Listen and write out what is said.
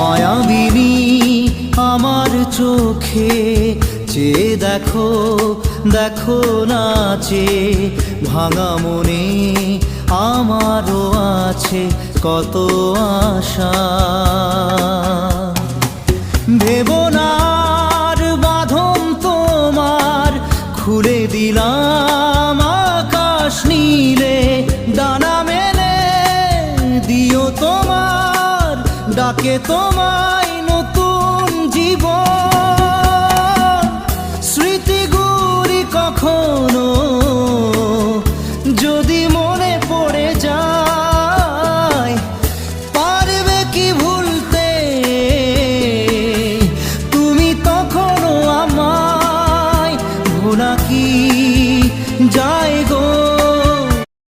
মায়াবিনী আমার চোখে চেয়ে দেখো, দেখো নাচে ভাঙা মনে আমারও আছে কত আশা। ভেবো না আর বাঁধন তোমার, খুলে দিলাম আকাশ নীলে, ডানা মেলে দিও তোমার ডাকে তোমায় নতুন জীবন। স্মৃতিগুলি কখনো যদি মনে